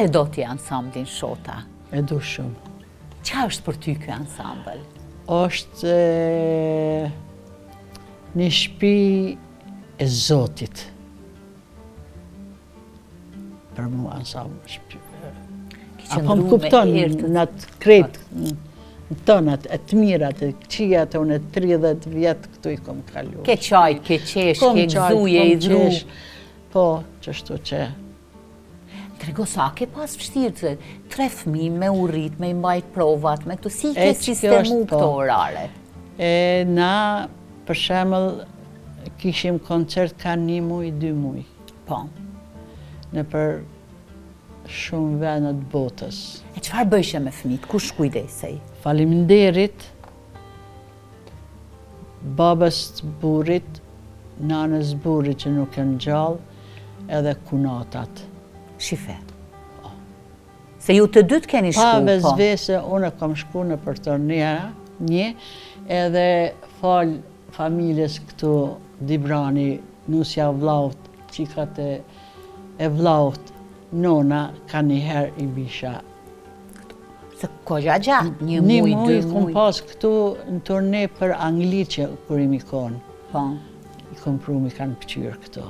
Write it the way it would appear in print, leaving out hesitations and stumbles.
e do t'i ansamblin Shota? E du shumë. Qa është për ty kjo ansambl? Është një shtëpi e Zotit. Për mua ansambl. Apo më kupton në atë kretë, në tonat, e të mirat, e këqijat, unë e 30 vjetë këtu i kom kalu. Ke qajt, ke qesh, ke gzuje, i dru. Po, qështu që. Trego sa ke pas vështirë të 3 fëmijë me u rrit, me i mbajt provat, me këtu si ke sistemu këto orare? Na, për shemëll, kishim koncert ka 1 muj, 2 muj. Po. Në për shumë vendet botës. E qëfar bëjshë me fëmijët? Kush kujdesej? Faleminderit babës të burit, nanës burit që nuk e në gjallë, edhe kunatat. Shife. Se ju të dytë keni shku, po? Pa vezvese, unë kam shku në për të një, edhe falë familjes këtu Dibrani, nusja vlaut, qikat e vlaut, nona ka njëherë i bisha. Se kohë gjatë, 1 muj, 2 muj. 1 muj kom pas këtu në turne për Angli që kur i mi konë. Po. I kom pru mi kanë pëqyrë këto.